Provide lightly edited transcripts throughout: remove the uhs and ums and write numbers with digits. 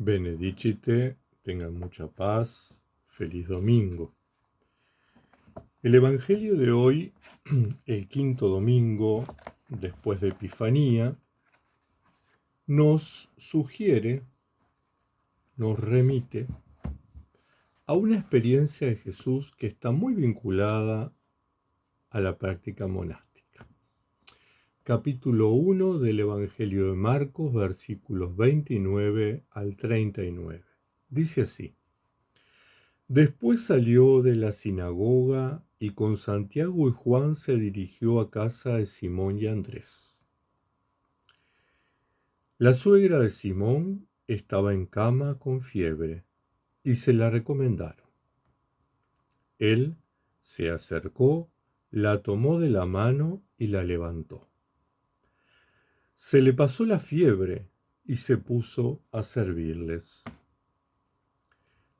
Benedicite, tengan mucha paz, feliz domingo. El Evangelio de hoy, el quinto domingo después de Epifanía, nos sugiere, nos remite a una experiencia de Jesús que está muy vinculada a la práctica monástica. Capítulo 1 del Evangelio de Marcos, versículos 29 al 39. Dice así: Después salió de la sinagoga y con Santiago y Juan se dirigió a casa de Simón y Andrés. La suegra de Simón estaba en cama con fiebre y se la recomendaron. Él se acercó, la tomó de la mano y la levantó. Se le pasó la fiebre y se puso a servirles.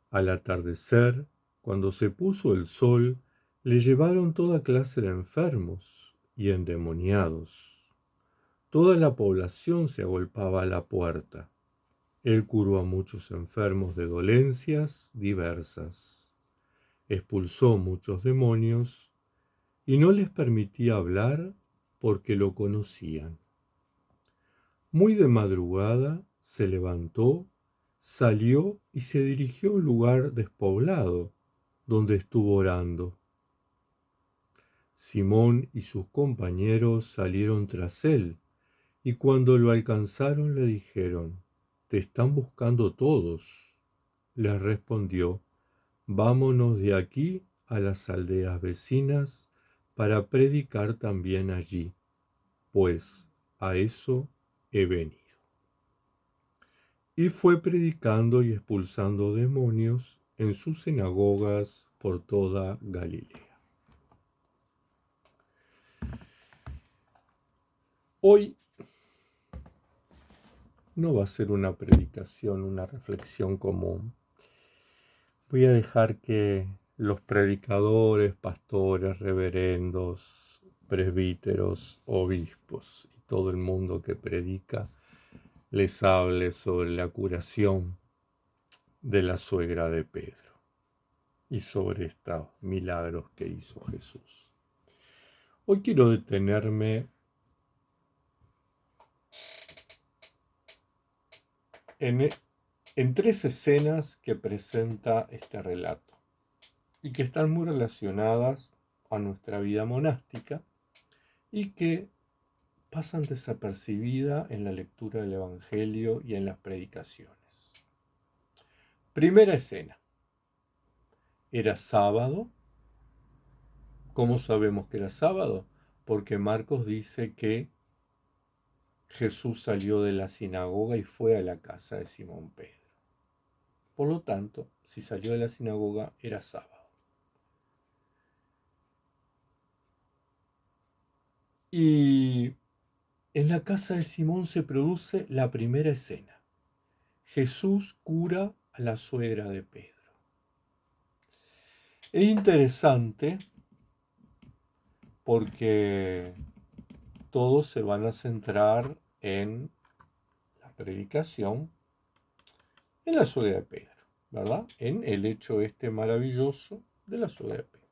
Al atardecer, cuando se puso el sol, le llevaron toda clase de enfermos y endemoniados. Toda la población se agolpaba a la puerta. Él curó a muchos enfermos de dolencias diversas. Expulsó muchos demonios y no les permitía hablar porque lo conocían. Muy de madrugada se levantó, salió y se dirigió a un lugar despoblado, donde estuvo orando. Simón y sus compañeros salieron tras él, y cuando lo alcanzaron le dijeron: «Te están buscando todos». Les respondió: «Vámonos de aquí a las aldeas vecinas para predicar también allí, pues a eso he venido». Y fue predicando y expulsando demonios en sus sinagogas por toda Galilea. Hoy no va a ser una predicación, una reflexión común. Voy a dejar que los predicadores, pastores, reverendos, presbíteros, obispos y todo el mundo que predica les hable sobre la curación de la suegra de Pedro y sobre estos milagros que hizo Jesús. Hoy quiero detenerme en tres escenas que presenta este relato y que están muy relacionadas a nuestra vida monástica y que pasan desapercibidas en la lectura del Evangelio y en las predicaciones. Primera escena. Era sábado. ¿Cómo sabemos que era sábado? Porque Marcos dice que Jesús salió de la sinagoga y fue a la casa de Simón Pedro. Por lo tanto, si salió de la sinagoga, era sábado. Y en la casa de Simón se produce la primera escena. Jesús cura a la suegra de Pedro. Es interesante porque todos se van a centrar en la predicación, en la suegra de Pedro, ¿verdad? En el hecho este maravilloso de la suegra de Pedro.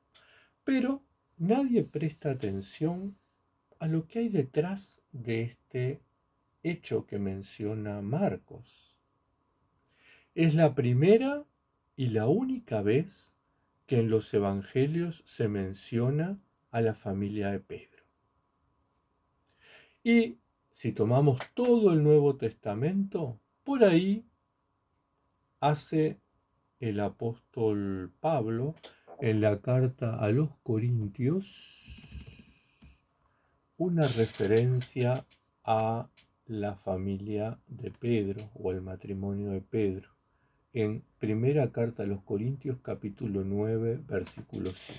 Pero nadie presta atención a lo que hay detrás de este hecho que menciona Marcos. Es la primera y la única vez que en los evangelios se menciona a la familia de Pedro. Y si tomamos todo el Nuevo Testamento, por ahí hace el apóstol Pablo en la carta a los Corintios una referencia a la familia de Pedro o al matrimonio de Pedro en primera carta a los Corintios capítulo 9 versículo 5.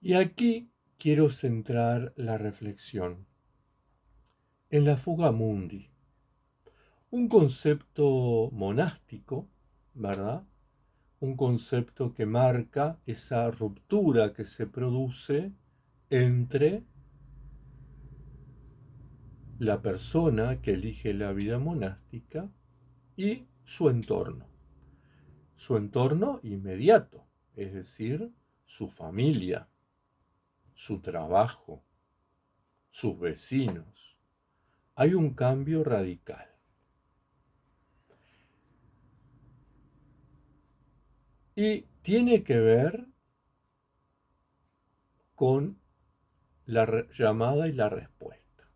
Y aquí quiero centrar la reflexión en la fuga mundi, un concepto monástico, ¿verdad? Un concepto que marca esa ruptura que se produce entre la persona que elige la vida monástica y su entorno inmediato, es decir, su familia, su trabajo, sus vecinos. Hay un cambio radical. Y tiene que ver con la llamada y la respuesta.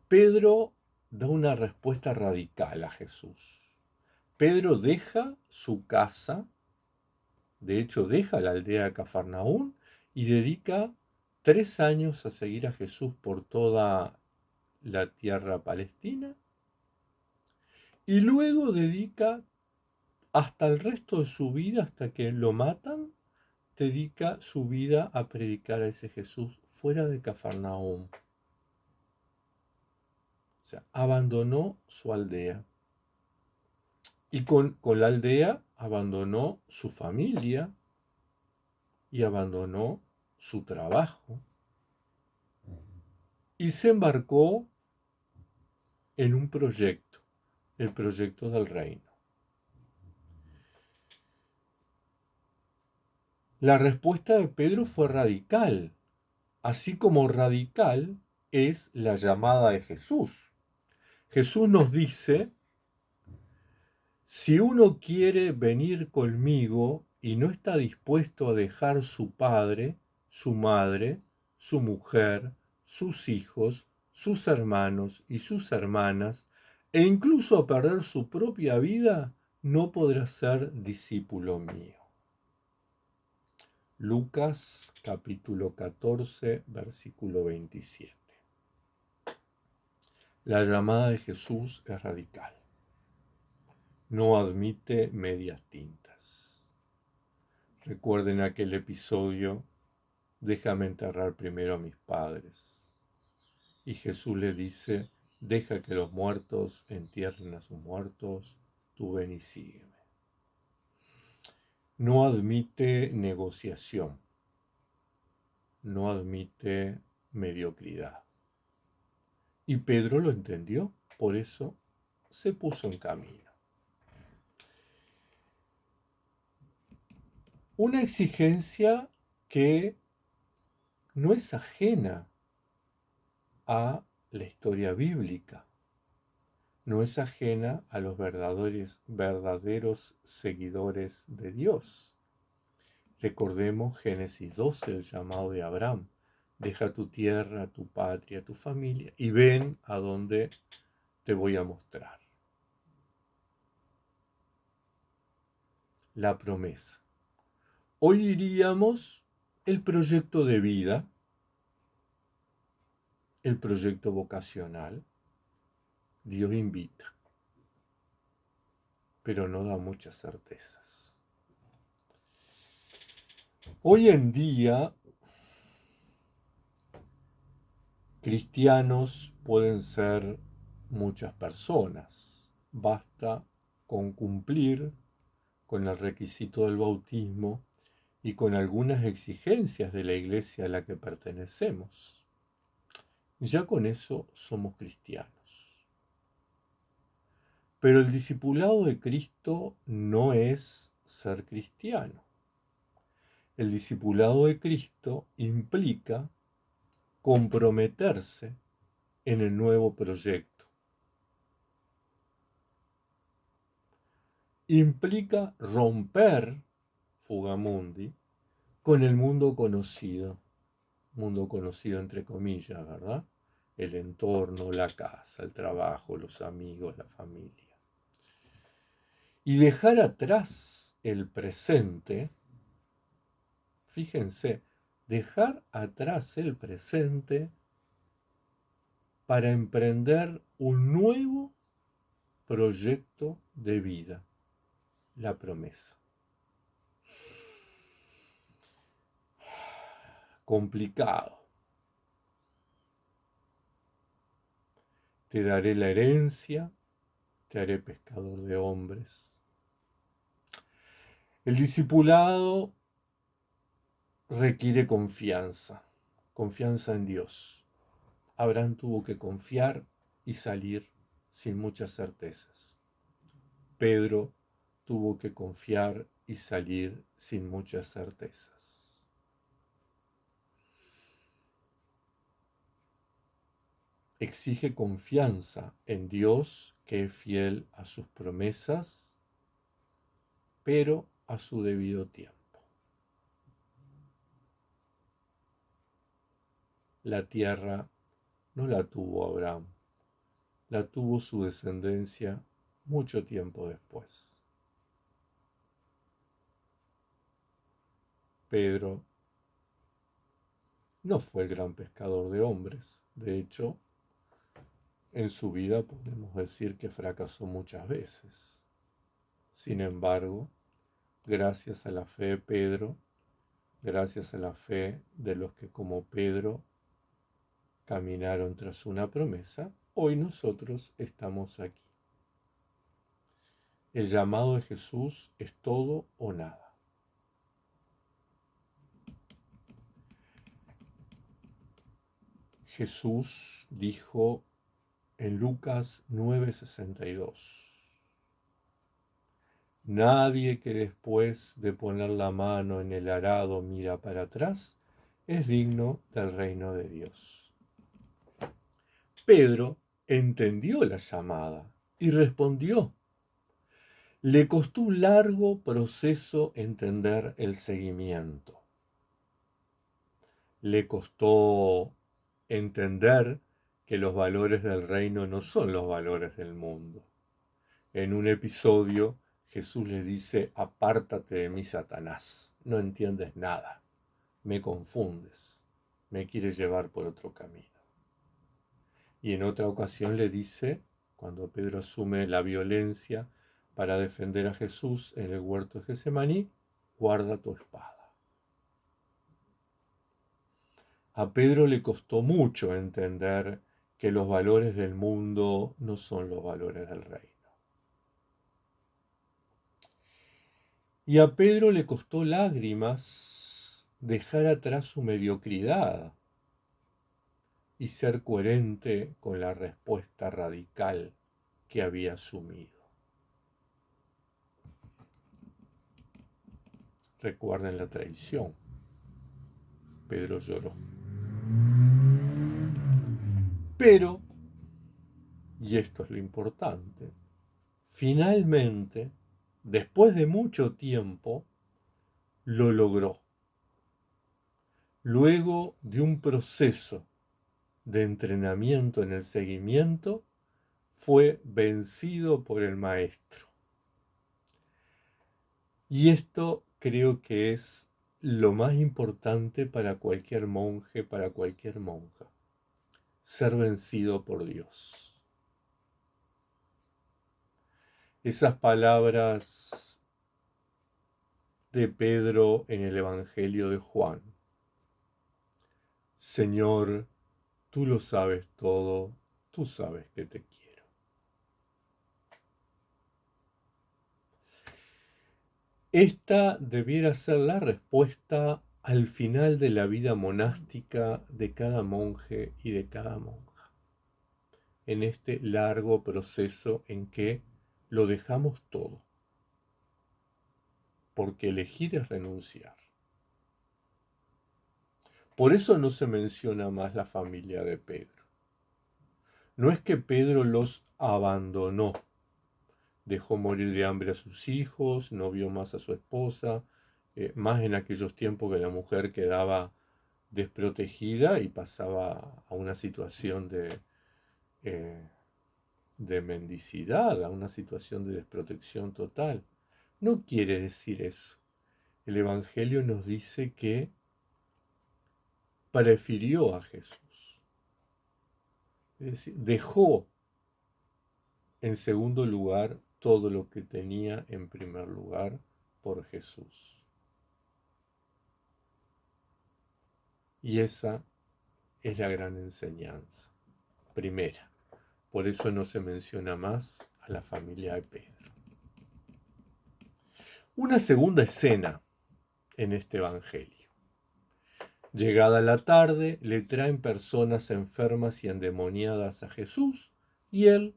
Pedro da una respuesta radical a Jesús. Pedro deja su casa, de hecho deja la aldea de Cafarnaún y dedica 3 años a seguir a Jesús por toda la tierra palestina y luego dedica hasta el resto de su vida, hasta que lo matan, dedica su vida a predicar a ese Jesús fuera de Cafarnaúm. O sea, abandonó su aldea. Y con la aldea abandonó su familia y abandonó su trabajo. Y se embarcó en un proyecto, el proyecto del reino. La respuesta de Pedro fue radical, así como radical es la llamada de Jesús. Jesús nos dice: si uno quiere venir conmigo y no está dispuesto a dejar su padre, su madre, su mujer, sus hijos, sus hermanos y sus hermanas, e incluso a perder su propia vida, no podrá ser discípulo mío. Lucas capítulo 14, versículo 27. La llamada de Jesús es radical. No admite medias tintas. Recuerden aquel episodio: déjame enterrar primero a mis padres. Y Jesús le dice: deja que los muertos entierren a sus muertos, tú ven y sígueme. No admite negociación, no admite mediocridad. Y Pedro lo entendió, por eso se puso en camino. Una exigencia que no es ajena a la historia bíblica, no es ajena a los verdaderos seguidores de Dios. Recordemos Génesis 12, el llamado de Abraham: deja tu tierra, tu patria, tu familia y ven a donde te voy a mostrar. La promesa. Hoy diríamos el proyecto de vida, el proyecto vocacional. Dios invita, pero no da muchas certezas. Hoy en día, cristianos pueden ser muchas personas. Basta con cumplir con el requisito del bautismo y con algunas exigencias de la iglesia a la que pertenecemos. Ya con eso somos cristianos. Pero el discipulado de Cristo no es ser cristiano. El discipulado de Cristo implica comprometerse en el nuevo proyecto. Implica romper, fugamundi, con el mundo conocido entre comillas, ¿verdad? El entorno, la casa, el trabajo, los amigos, la familia. Y dejar atrás el presente, fíjense, dejar atrás el presente para emprender un nuevo proyecto de vida, la promesa. Complicado. Te daré la herencia, te haré pescador de hombres. El discipulado requiere confianza en Dios. Abraham tuvo que confiar y salir sin muchas certezas. Pedro tuvo que confiar y salir sin muchas certezas. Exige confianza en Dios, que es fiel a sus promesas, pero a su debido tiempo. La tierra no la tuvo Abraham, la tuvo su descendencia mucho tiempo después. Pedro no fue el gran pescador de hombres. De hecho, en su vida podemos decir que fracasó muchas veces. Sin embargo, gracias a la fe de Pedro, gracias a la fe de los que como Pedro caminaron tras una promesa, hoy nosotros estamos aquí. El llamado de Jesús es todo o nada. Jesús dijo en Lucas 9:62, nadie que después de poner la mano en el arado mira para atrás es digno del reino de Dios. Pedro entendió la llamada y respondió. Le costó un largo proceso entender el seguimiento. Le costó entender que los valores del reino no son los valores del mundo. En un episodio, Jesús le dice, apártate de mí, Satanás, no entiendes nada, me confundes, me quieres llevar por otro camino. Y en otra ocasión le dice, cuando Pedro asume la violencia para defender a Jesús en el huerto de Getsemaní, guarda tu espada. A Pedro le costó mucho entender que los valores del mundo no son los valores del reino. Y a Pedro le costó lágrimas dejar atrás su mediocridad y ser coherente con la respuesta radical que había asumido. Recuerden la traición. Pedro lloró. Pero, y esto es lo importante, finalmente, después de mucho tiempo, lo logró. Luego de un proceso de entrenamiento en el seguimiento, fue vencido por el maestro. Y esto creo que es lo más importante para cualquier monje, para cualquier monja. Ser vencido por Dios. Esas palabras de Pedro en el Evangelio de Juan. Señor, tú lo sabes todo, tú sabes que te quiero. Esta debiera ser la respuesta al final de la vida monástica de cada monje y de cada monja, en este largo proceso en que lo dejamos todo, porque elegir es renunciar. Por eso no se menciona más la familia de Pedro. No es que Pedro los abandonó, dejó morir de hambre a sus hijos, no vio más a su esposa, más en aquellos tiempos que la mujer quedaba desprotegida y pasaba a una situación de mendicidad, a una situación de desprotección total. No quiere decir eso. El Evangelio nos dice que prefirió a Jesús. Es decir, dejó en segundo lugar todo lo que tenía en primer lugar por Jesús. Y esa es la gran enseñanza. Primera. Por eso no se menciona más a la familia de Pedro. Una segunda escena en este Evangelio. Llegada la tarde, le traen personas enfermas y endemoniadas a Jesús y él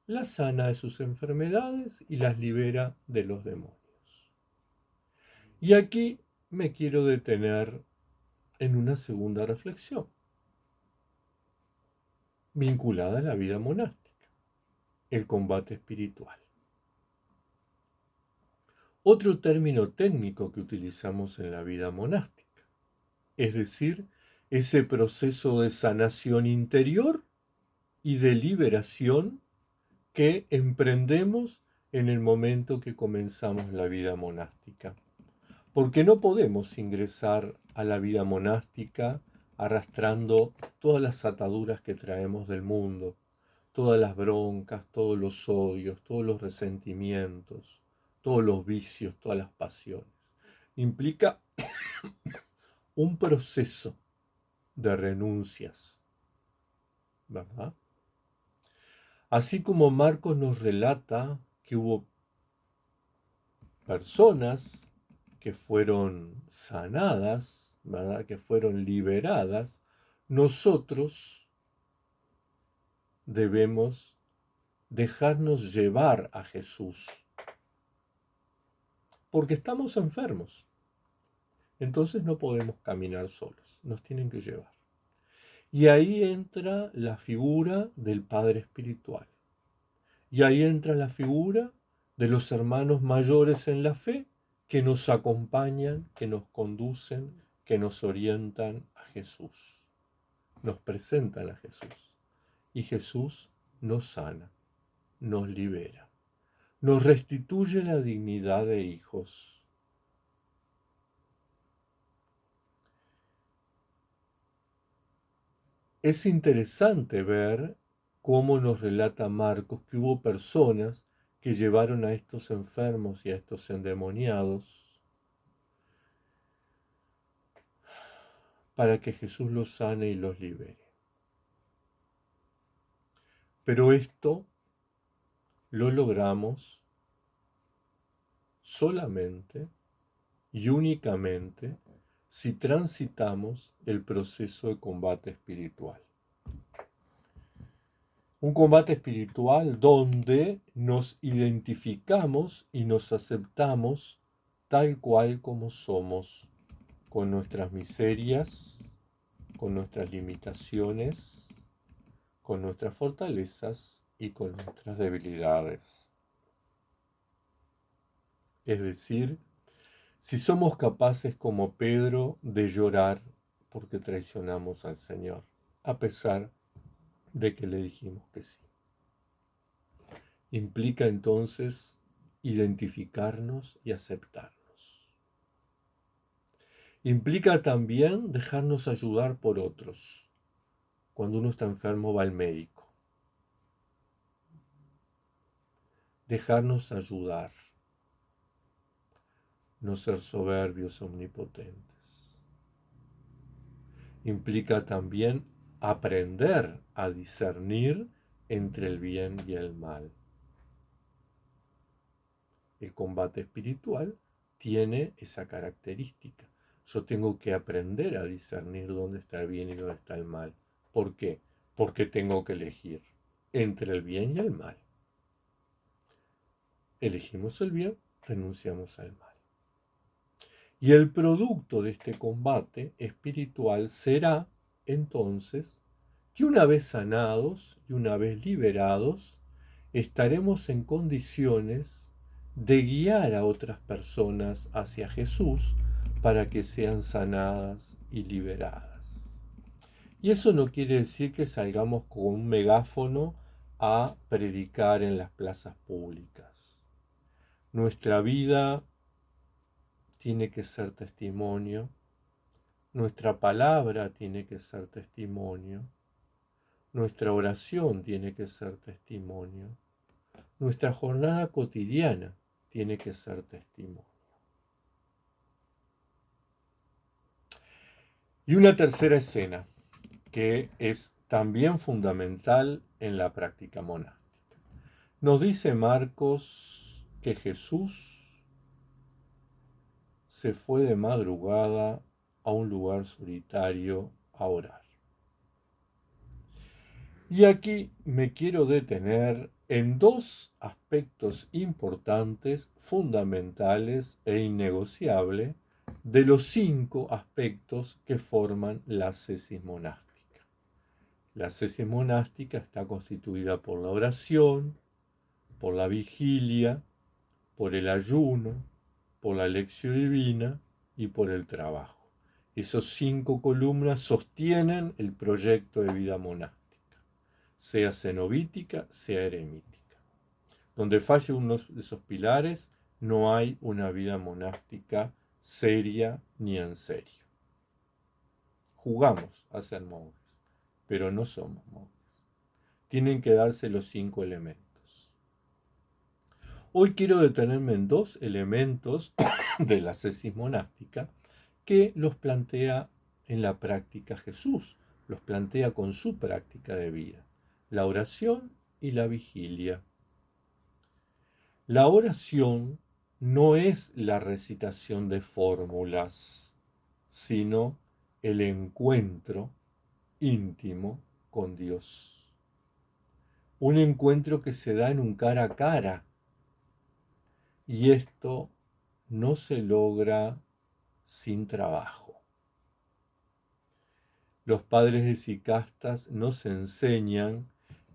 las sana de sus enfermedades y las libera de los demonios. Y aquí me quiero detener en una segunda reflexión, vinculada a la vida monástica, el combate espiritual. Otro término técnico que utilizamos en la vida monástica, es decir, ese proceso de sanación interior y de liberación que emprendemos en el momento que comenzamos la vida monástica. Porque no podemos ingresar a la vida monástica arrastrando todas las ataduras que traemos del mundo, todas las broncas, todos los odios, todos los resentimientos, todos los vicios, todas las pasiones. Implica un proceso de renuncias, ¿verdad? Así como Marcos nos relata que hubo personas que fueron sanadas, ¿verdad? Que fueron liberadas, nosotros debemos dejarnos llevar a Jesús, porque estamos enfermos. Entonces no podemos caminar solos, nos tienen que llevar. Y ahí entra la figura del Padre Espiritual. Y ahí entra la figura de los hermanos mayores en la fe que nos acompañan, que nos conducen, que nos orientan a Jesús. Nos presentan a Jesús. Y Jesús nos sana, nos libera, nos restituye la dignidad de hijos. Es interesante ver cómo nos relata Marcos que hubo personas que llevaron a estos enfermos y a estos endemoniados para que Jesús los sane y los libere. Pero esto lo logramos solamente y únicamente si transitamos el proceso de combate espiritual. Un combate espiritual donde nos identificamos y nos aceptamos tal cual como somos, con nuestras miserias, con nuestras limitaciones, con nuestras fortalezas y con nuestras debilidades. Es decir, si somos capaces como Pedro de llorar porque traicionamos al Señor, a pesar de que le dijimos que sí. Implica entonces identificarnos y aceptarnos. Implica también dejarnos ayudar por otros. Cuando uno está enfermo va al médico. Dejarnos ayudar. No ser soberbios, omnipotentes. Implica también aprender a discernir entre el bien y el mal. El combate espiritual tiene esa característica. Yo tengo que aprender a discernir dónde está el bien y dónde está el mal. ¿Por qué? Porque tengo que elegir entre el bien y el mal. Elegimos el bien, renunciamos al mal. Y el producto de este combate espiritual será, entonces, que una vez sanados y una vez liberados, estaremos en condiciones de guiar a otras personas hacia Jesús para que sean sanadas y liberadas. Y eso no quiere decir que salgamos con un megáfono a predicar en las plazas públicas. Nuestra vida tiene que ser testimonio, nuestra palabra tiene que ser testimonio, nuestra oración tiene que ser testimonio, nuestra jornada cotidiana tiene que ser testimonio. Y una tercera escena que es también fundamental en la práctica monástica. Nos dice Marcos que Jesús se fue de madrugada a un lugar solitario a orar. Y aquí me quiero detener en dos aspectos importantes, fundamentales e innegociables de los 5 aspectos que forman la ascesis monástica. La ascesis monástica está constituida por la oración, por la vigilia, por el ayuno, por la lección divina y por el trabajo. Esos 5 columnas sostienen el proyecto de vida monástica, sea cenobítica, sea eremítica. Donde falle uno de esos pilares, no hay una vida monástica seria ni en serio. Jugamos a ser monjes, pero no somos monjes. Tienen que darse los 5 elementos. Hoy quiero detenerme en 2 elementos de la ascesis monástica que los plantea en la práctica Jesús, los plantea con su práctica de vida, la oración y la vigilia. La oración no es la recitación de fórmulas, sino el encuentro íntimo con Dios. Un encuentro que se da en un cara a cara. Y esto no se logra sin trabajo. Los padres de Sicastas nos enseñan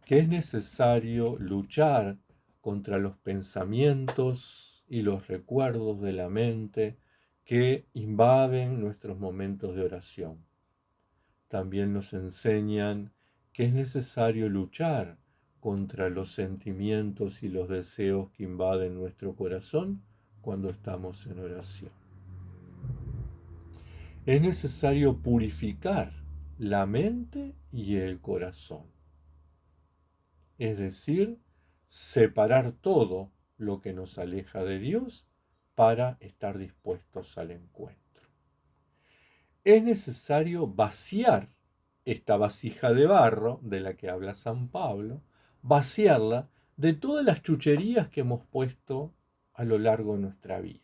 que es necesario luchar contra los pensamientos y los recuerdos de la mente que invaden nuestros momentos de oración. También nos enseñan que es necesario luchar contra los sentimientos y los deseos que invaden nuestro corazón cuando estamos en oración. Es necesario purificar la mente y el corazón. Es decir, separar todo lo que nos aleja de Dios para estar dispuestos al encuentro. Es necesario vaciar esta vasija de barro de la que habla San Pablo, vaciarla de todas las chucherías que hemos puesto a lo largo de nuestra vida.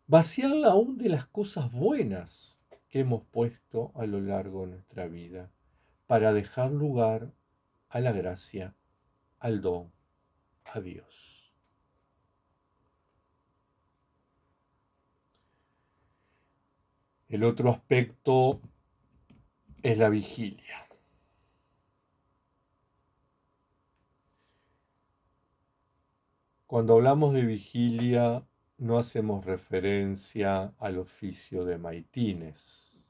Vaciarla aún de las cosas buenas que hemos puesto a lo largo de nuestra vida, para dejar lugar a la gracia, al don, a Dios. El otro aspecto es la vigilia. Cuando hablamos de vigilia, no hacemos referencia al oficio de maitines,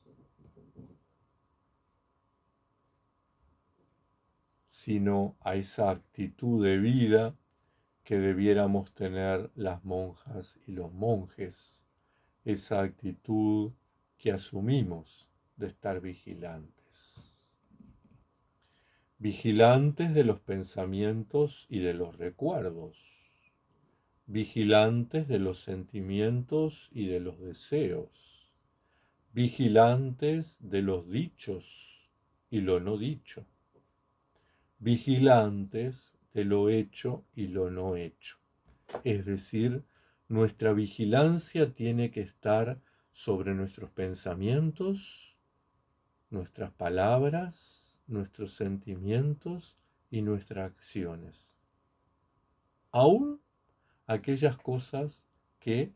sino a esa actitud de vida que debiéramos tener las monjas y los monjes, esa actitud que asumimos de estar vigilantes. Vigilantes de los pensamientos y de los recuerdos, vigilantes de los sentimientos y de los deseos, vigilantes de los dichos y lo no dicho, vigilantes de lo hecho y lo no hecho. Es decir, nuestra vigilancia tiene que estar sobre nuestros pensamientos, nuestras palabras, nuestros sentimientos y nuestras acciones. Aún aquellas cosas que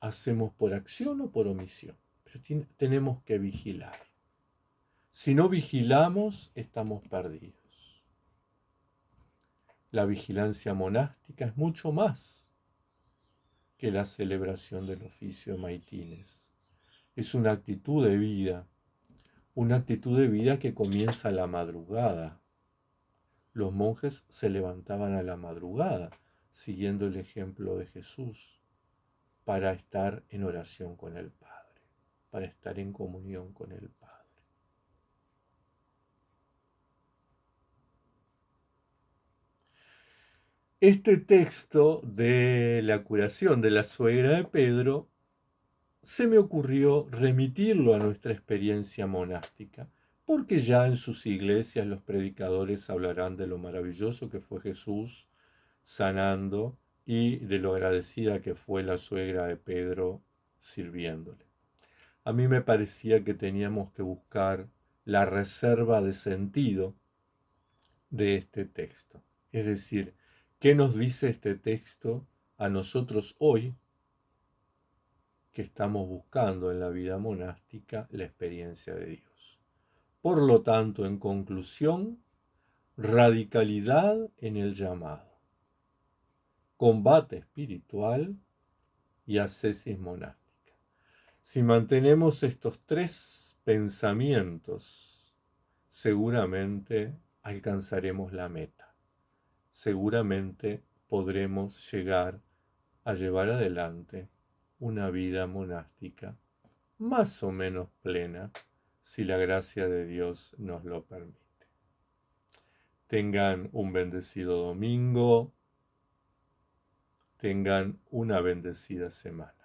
hacemos por acción o por omisión. Pero tenemos que vigilar. Si no vigilamos, estamos perdidos. La vigilancia monástica es mucho más que la celebración del oficio de maitines. Es una actitud de vida que comienza a la madrugada. Los monjes se levantaban a la madrugada, siguiendo el ejemplo de Jesús, para estar en oración con el Padre, para estar en comunión con el Padre. Este texto de la curación de la suegra de Pedro se me ocurrió remitirlo a nuestra experiencia monástica, porque ya en sus iglesias los predicadores hablarán de lo maravilloso que fue Jesús sanando y de lo agradecida que fue la suegra de Pedro sirviéndole. A mí me parecía que teníamos que buscar la reserva de sentido de este texto. Es decir, ¿qué nos dice este texto a nosotros hoy que estamos buscando en la vida monástica la experiencia de Dios? Por lo tanto, en conclusión, radicalidad en el llamado, combate espiritual y ascesis monástica. Si mantenemos estos tres pensamientos, seguramente alcanzaremos la meta. Seguramente podremos llegar a llevar adelante una vida monástica más o menos plena, si la gracia de Dios nos lo permite. Tengan un bendecido domingo, tengan una bendecida semana.